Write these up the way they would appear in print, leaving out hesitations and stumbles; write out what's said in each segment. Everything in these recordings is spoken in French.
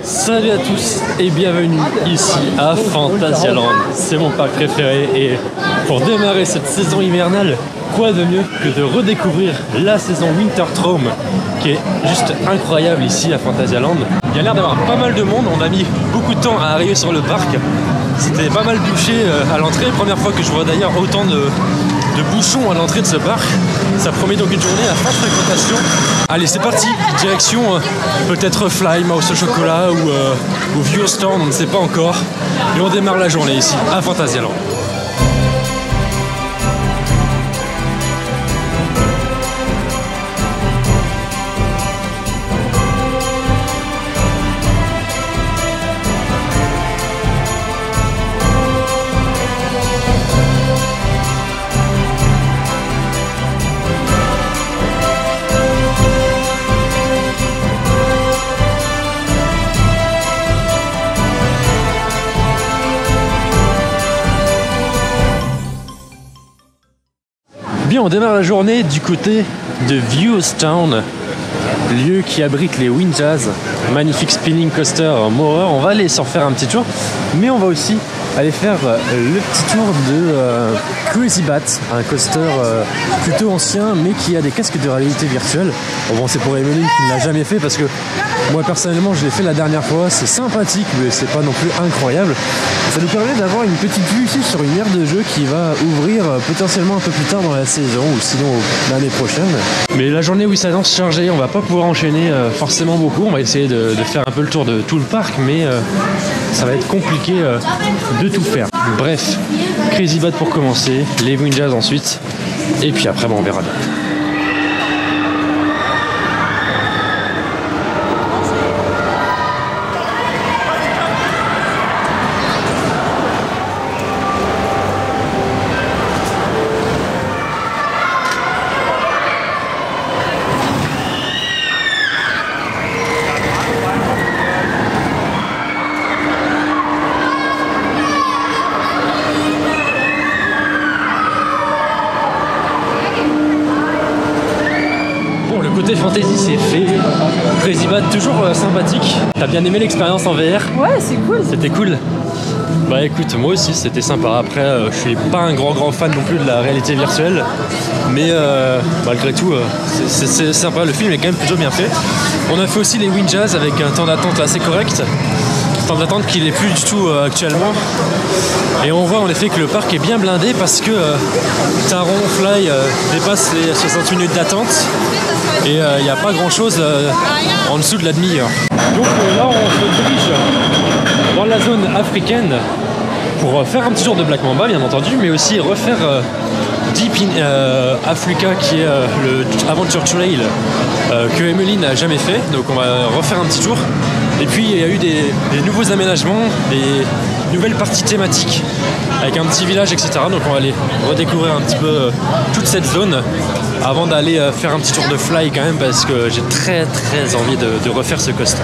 Salut à tous et bienvenue ici à Phantasialand. C'est mon parc préféré et pour démarrer cette saison hivernale, quoi de mieux que de redécouvrir la saison Wintertraum qui est juste incroyable ici à Phantasialand. Il y a l'air d'avoir pas mal de monde, on a mis beaucoup de temps à arriver sur le parc. C'était pas mal bouché à l'entrée, première fois que je vois d'ailleurs autant de bouchons à l'entrée de ce parc. Ça promet donc une journée à forte fréquentation. Allez, c'est parti, direction peut-être Fly, Mouse au chocolat ou Viewstown, on ne sait pas encore. Et on démarre la journée ici à Phantasialand. Bien, on démarre la journée du côté de Viewstown, lieu qui abrite les Windjazz, magnifique spinning coaster Maurer. On va aller s'en faire un petit tour, mais on va aussi aller faire le petit tour de Crazy Bat, un coaster plutôt ancien, mais qui a des casques de réalité virtuelle. Bon, c'est pour Emily qui ne l'a jamais fait parce que moi personnellement je l'ai fait la dernière fois. C'est sympathique, mais c'est pas non plus incroyable. Ça nous permet d'avoir une petite vue ici sur une aire de jeu qui va ouvrir potentiellement un peu plus tard dans la saison ou sinon l'année prochaine. Mais la journée où il s'annonce chargée, on va pas pouvoir enchaîner forcément beaucoup. On va essayer de faire un peu le tour de tout le parc, mais ça va être compliqué de tout faire. Bref, Crazy Bat pour commencer, les Windjazz ensuite, et puis après on verra bien. Côté fantasy c'est fait, Crazy Bat toujours sympathique. T'as bien aimé l'expérience en VR? Ouais, c'est cool. C'était cool. Bah écoute, moi aussi c'était sympa. Après je suis pas un grand fan non plus de la réalité virtuelle, mais malgré tout c'est sympa. Le film est quand même plutôt bien fait. On a fait aussi les Windjazz avec un temps d'attente assez correct. Temps d'attente qui n'est plus du tout actuellement. Et on voit en effet que le parc est bien blindé parce que Taron Fly dépasse les 60 minutes d'attente et il n'y a pas grand chose en dessous de la demi-heure. Donc là on se dirige dans la zone africaine pour faire un petit tour de Black Mamba bien entendu, mais aussi refaire Deep in Africa qui est le Adventure Trail que Emily n'a jamais fait. Donc on va refaire un petit tour. Et puis il y a eu des nouveaux aménagements, des nouvelles parties thématiques avec un petit village, etc. Donc on va aller redécouvrir un petit peu toute cette zone avant d'aller faire un petit tour de Fly quand même parce que j'ai très envie de refaire ce coaster.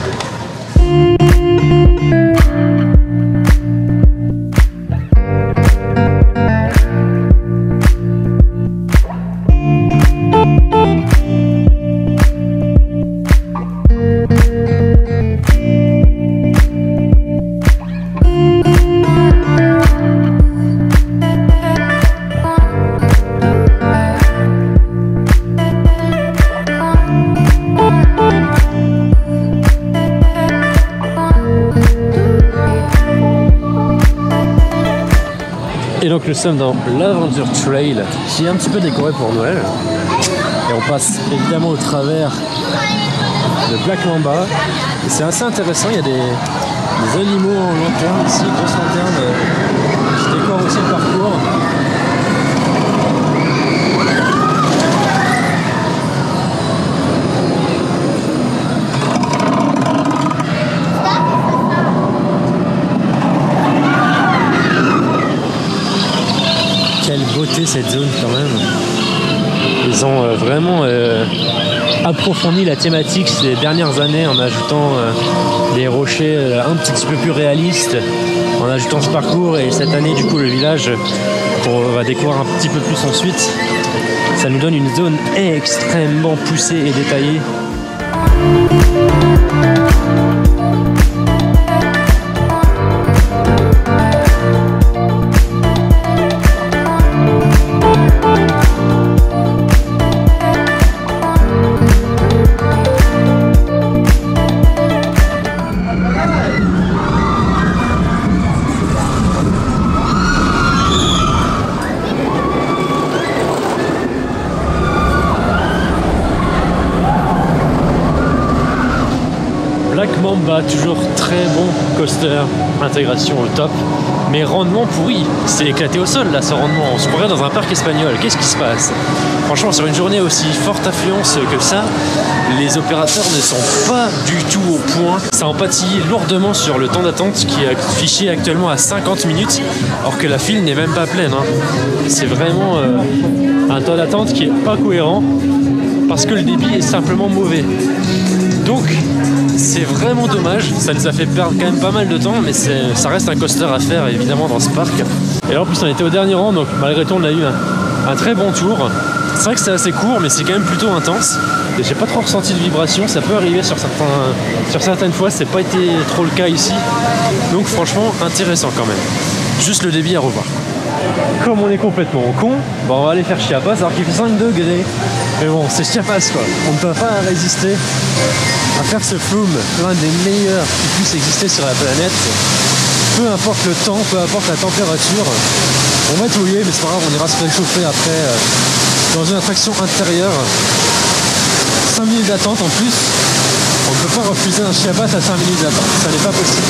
Et donc nous sommes dans l'Adventure Trail qui est un petit peu décoré pour Noël. Et on passe évidemment au travers de Black Mamba. Et c'est assez intéressant, il y a des animaux en lanterne ici, grosse lanterne qui décorent aussi le parcours. Quelle beauté cette zone quand même. Ils ont vraiment approfondi la thématique ces dernières années en ajoutant des rochers un petit peu plus réalistes, en ajoutant ce parcours et cette année du coup le village qu'on va découvrir un petit peu plus ensuite. Ça nous donne une zone extrêmement poussée et détaillée. Mamba, toujours très bon coaster, intégration au top, mais rendement pourri. C'est éclaté au sol là, ce rendement. On se croirait dans un parc espagnol. Qu'est-ce qui se passe? Franchement, sur une journée aussi forte affluence que ça, les opérateurs ne sont pas du tout au point. Ça en pâtit lourdement sur le temps d'attente qui est affiché actuellement à 50 minutes, alors que la file n'est même pas pleine. Hein. C'est vraiment un temps d'attente qui est pas cohérent parce que le débit est simplement mauvais. Donc, c'est vraiment dommage. Ça nous a fait perdre quand même pas mal de temps, mais ça reste un coaster à faire évidemment dans ce parc. Et là, en plus, on était au dernier rang, donc malgré tout, on a eu un très bon tour. C'est vrai que c'est assez court, mais c'est quand même plutôt intense. Et j'ai pas trop ressenti de vibration. Ça peut arriver sur certaines fois. C'est pas été trop le cas ici. Donc franchement, intéressant quand même. Juste le débit à revoir. Comme on est complètement con, bon, on va aller faire Chiapas alors qu'il fait 5 degrés. Mais bon, c'est Chiapas quoi. On ne peut pas résister à faire ce flume, l'un des meilleurs qui puisse exister sur la planète. Peu importe le temps, peu importe la température. On va touiller, mais c'est pas grave, on ira se réchauffer après dans une attraction intérieure. 5 minutes d'attente en plus. On ne peut pas refuser un Chiapas à 5 minutes d'attente. Ça n'est pas possible.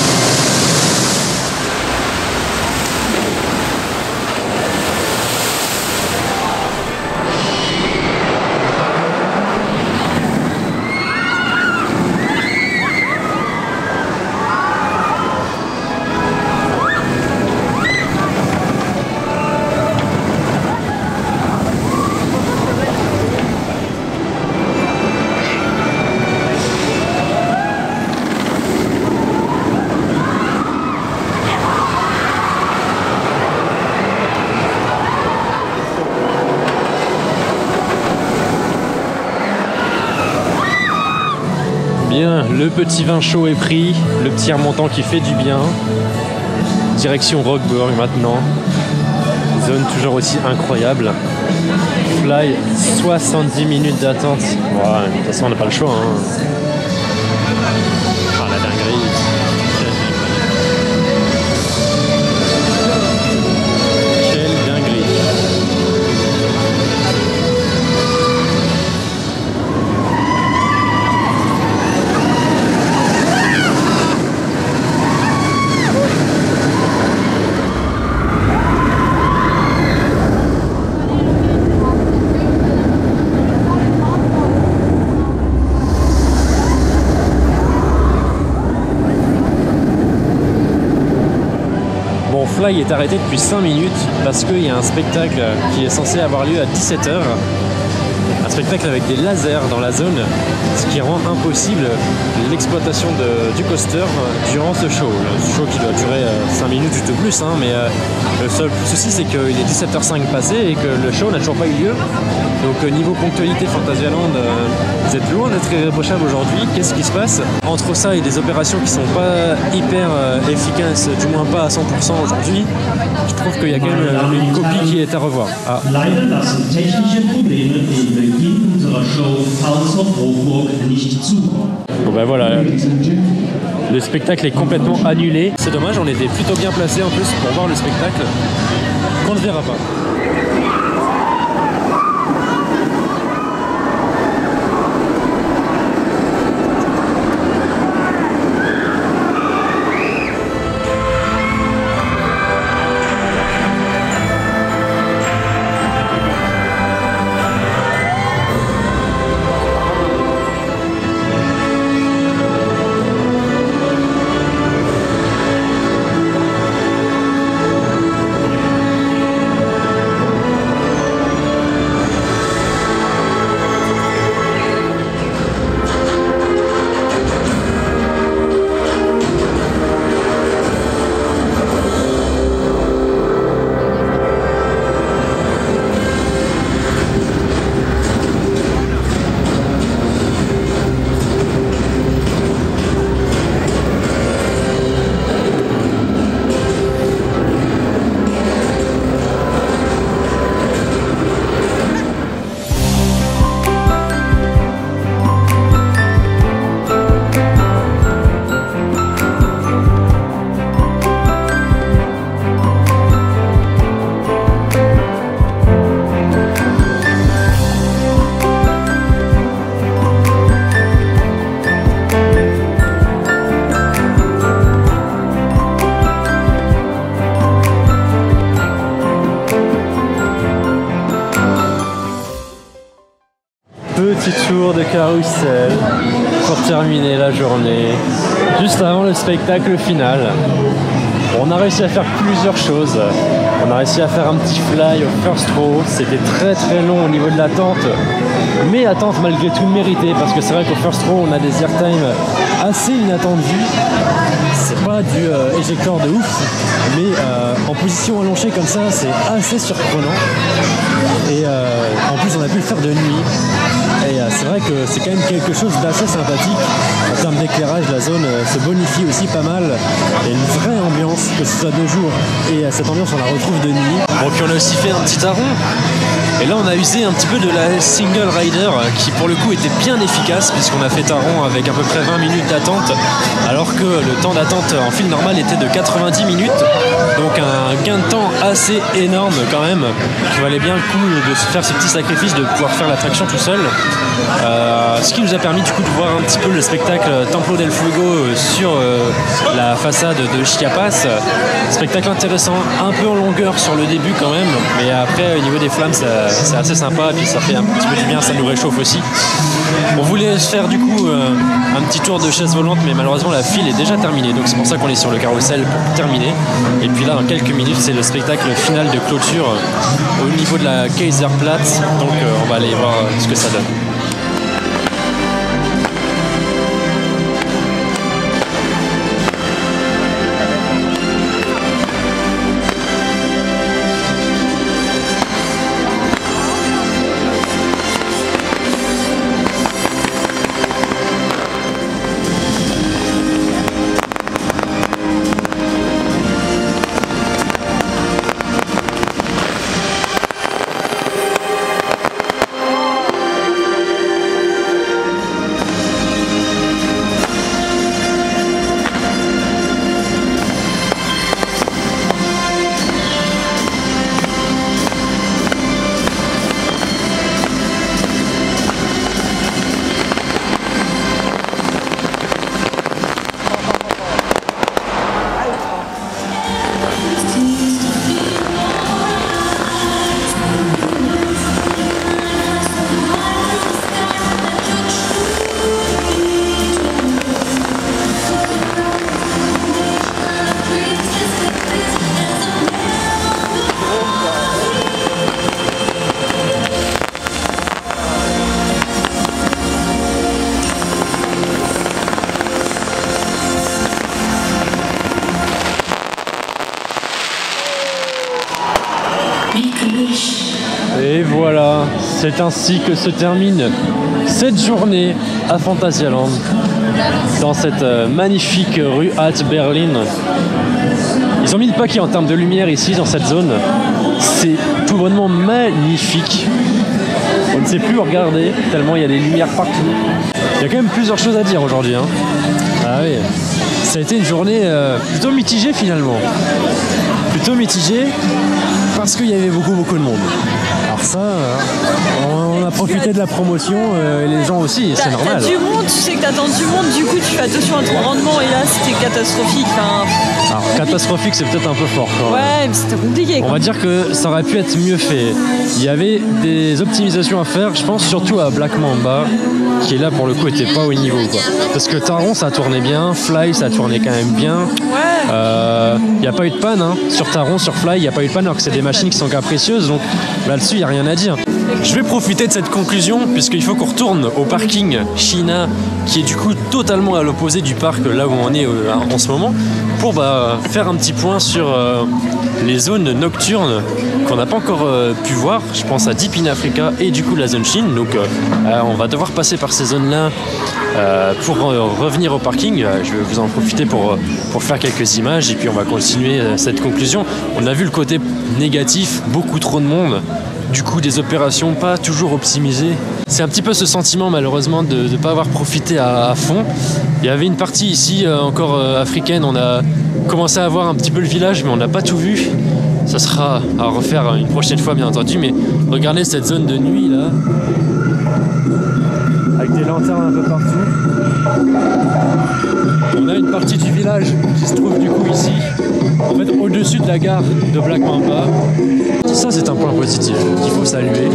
Bien, le petit vin chaud est pris, le petit remontant qui fait du bien. Direction Rockburg maintenant. Zone toujours aussi incroyable. Fly, 70 minutes d'attente. Ouais, de toute façon, on n'a pas le choix. Hein. Ah, la dinguerie. Quelle dinguerie. Fly est arrêté depuis 5 minutes parce qu'il y a un spectacle qui est censé avoir lieu à 17 h. Un spectacle avec des lasers dans la zone, ce qui rend impossible l'exploitation du coaster durant ce show. Le show qui doit durer 5 minutes tout au plus, hein, mais le seul souci c'est qu'il est 17h05 passé et que le show n'a toujours pas eu lieu. Donc niveau ponctualité Phantasialand, vous êtes loin d'être irréprochable aujourd'hui. Qu'est-ce qui se passe? Entre ça et des opérations qui sont pas hyper efficaces, du moins pas à 100% aujourd'hui, je trouve qu'il y a quand même une copie qui est à revoir. Ah. Bon ben voilà, le spectacle est complètement annulé. C'est dommage, on était plutôt bien placés en plus pour voir le spectacle qu'on ne verra pas. petit tour de carrousel pour terminer la journée, juste avant le spectacle final. On a réussi à faire plusieurs choses. On a réussi à faire un petit fly au first row. C'était très très long au niveau de l'attente, mais attente malgré tout méritée, parce que c'est vrai qu'au first row on a des airtime assez inattendus. C'est pas du éjecteur de ouf, mais en position allongée comme ça, c'est assez surprenant. Et en plus, on a pu le faire de nuit. Et c'est vrai que c'est quand même quelque chose d'assez sympathique. En termes d'éclairage, la zone se bonifie aussi pas mal. Il y a une vraie ambiance, que ce soit de jour. Et cette ambiance, on la retrouve de nuit. Bon, puis on a aussi fait un petit taron. Et là, on a usé un petit peu de la single rider qui, pour le coup, était bien efficace, puisqu'on a fait taron avec à peu près 20 minutes d'attente, alors que le temps d'attente en file normale était de 90 minutes. Donc un gain de temps assez énorme quand même, qui valait bien le coup de se faire ce petit sacrifice de pouvoir faire l'attraction tout seul. Ce qui nous a permis du coup de voir un petit peu le spectacle Templo del Fuego sur la façade de Chiapas. Spectacle intéressant, un peu en longueur sur le début quand même, mais après au niveau des flammes c'est assez sympa, et puis ça fait un petit peu du bien, ça nous réchauffe aussi. On voulait se faire du coup un petit tour de chaise volante, mais malheureusement la file est déjà terminée, donc c'est pour ça qu'on est sur le carrousel pour terminer. Et puis là dans quelques minutes c'est le spectacle final de clôture au niveau de la Kaiserplatz, donc on va aller voir ce que ça donne. Et voilà, c'est ainsi que se termine cette journée à Phantasialand, dans cette magnifique rue Alt-Berlin. Ils ont mis le paquet en termes de lumière ici dans cette zone. C'est tout bonnement magnifique. On ne sait plus où regarder, tellement il y a des lumières partout. Il y a quand même plusieurs choses à dire aujourd'hui, hein. Ah oui, ça a été une journée plutôt mitigée finalement. Plutôt mitigée parce qu'il y avait beaucoup de monde. Alors ça, on a profité de la promotion et les gens aussi, c'est normal. T'as du monde, tu sais que t'attends du monde, du coup tu fais attention à ton rendement et là c'était catastrophique. Enfin, alors catastrophique c'est peut-être un peu fort quand même. Ouais, mais c'était compliqué quoi. On va dire que ça aurait pu être mieux fait. Il y avait des optimisations à faire, je pense surtout à Black Mamba, qui là pour le coup était pas au niveau quoi. Parce que Taron ça tournait bien, Fly ça tournait quand même bien. Ouais. Il n'y a pas eu de panne hein. Sur Taron, sur Fly, il n'y a pas eu de panne alors que c'est des machines qui sont capricieuses, donc là-dessus il n'y a rien à dire. Je vais profiter de cette conclusion puisqu'il faut qu'on retourne au parking China, qui est du coup totalement à l'opposé du parc là où on est en ce moment, pour faire un petit point sur les zones nocturnes qu'on n'a pas encore pu voir. Je pense à Deep in Africa et du coup la zone Chine, donc on va devoir passer par ces zones là pour revenir au parking. Je vais vous en profiter pour faire quelques images et puis on va continuer cette conclusion. On a vu le côté négatif, beaucoup trop de monde, du coup des opérations pas toujours optimisées. C'est un petit peu ce sentiment malheureusement de ne pas avoir profité à fond. Il y avait une partie ici encore africaine, on a commencé à voir un petit peu le village mais on n'a pas tout vu. Ça sera à refaire une prochaine fois bien entendu, mais regardez cette zone de nuit là, avec des lanternes un peu partout. On a une partie du village qui se trouve du coup ici, en fait au-dessus de la gare de Black Mamba. Ça c'est un point positif qu'il faut saluer.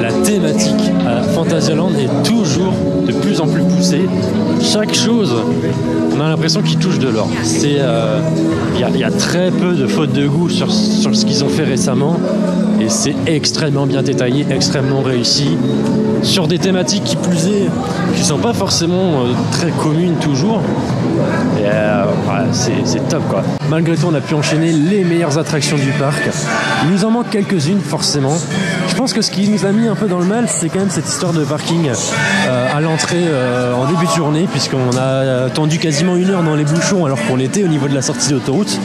La thématique à Fantasyland est toujours de plus en plus poussée. Chaque chose, on a l'impression qu'il touche de l'or. Il y a très peu de fautes de goût sur ce qu'ils ont fait récemment. Et c'est extrêmement bien détaillé, extrêmement réussi, sur des thématiques qui plus est, qui ne sont pas forcément très communes toujours. Et voilà, c'est top quoi. Malgré tout, on a pu enchaîner les meilleures attractions du parc. Il nous en manque quelques-unes forcément. Je pense que ce qui nous a mis un peu dans le mal, c'est quand même cette histoire de parking à l'entrée en début de journée, puisqu'on a attendu quasiment 1 heure dans les bouchons alors qu'on était au niveau de la sortie d'autoroute.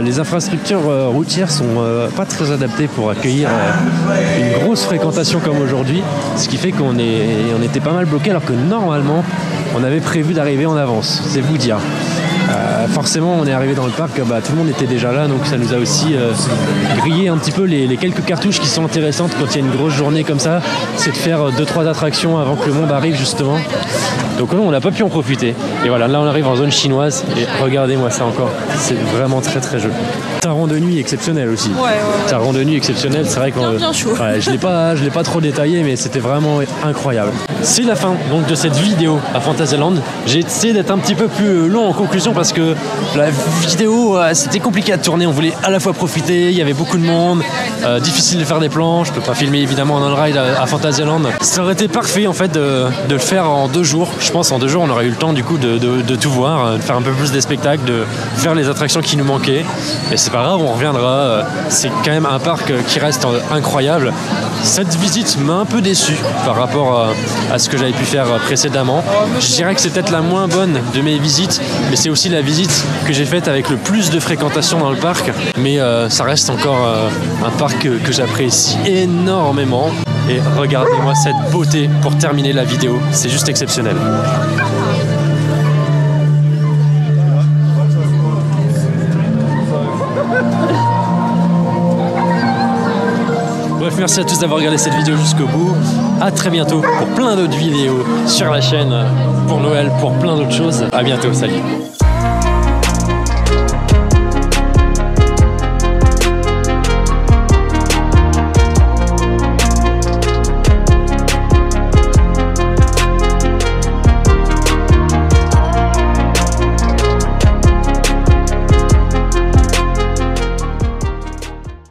Les infrastructures routières sont pas très adaptées pour accueillir une grosse fréquentation comme aujourd'hui, ce qui fait qu'on était pas mal bloqué alors que normalement on avait prévu d'arriver en avance, c'est vous dire. Forcément on est arrivé dans le parc, tout le monde était déjà là, donc ça nous a aussi grillé un petit peu les quelques cartouches qui sont intéressantes quand il y a une grosse journée comme ça, c'est de faire 2-3 attractions avant que le monde arrive justement. Donc non, on n'a pas pu en profiter. Et voilà, là on arrive en zone chinoise et regardez-moi ça encore, c'est vraiment très très joli. Tarant de nuit exceptionnel aussi. Ouais. Tarant de nuit exceptionnel, c'est vrai qu'on bien chaud. Ouais, je l'ai pas trop détaillé, mais c'était vraiment incroyable. C'est la fin donc de cette vidéo à Fantasyland. J'ai essayé d'être un petit peu plus long en conclusion parce que la vidéo c'était compliqué à tourner. On voulait à la fois profiter, il y avait beaucoup de monde, difficile de faire des plans. Je peux pas filmer évidemment un on-ride à Fantasyland. Ça aurait été parfait en fait de le faire en 2 jours. Je pense en 2 jours on aurait eu le temps du coup de tout voir, de faire un peu plus des spectacles, de faire les attractions qui nous manquaient. Mais c'est pas grave, on reviendra. C'est quand même un parc qui reste incroyable. Cette visite m'a un peu déçu par rapport à ce que j'avais pu faire précédemment. Je dirais que c'est peut-être la moins bonne de mes visites, mais c'est aussi la visite que j'ai faite avec le plus de fréquentation dans le parc. Mais ça reste encore un parc que j'apprécie énormément. Et regardez-moi cette beauté pour terminer la vidéo, c'est juste exceptionnel. Bref, merci à tous d'avoir regardé cette vidéo jusqu'au bout. À très bientôt pour plein d'autres vidéos sur la chaîne, pour Noël, pour plein d'autres choses. À bientôt, salut.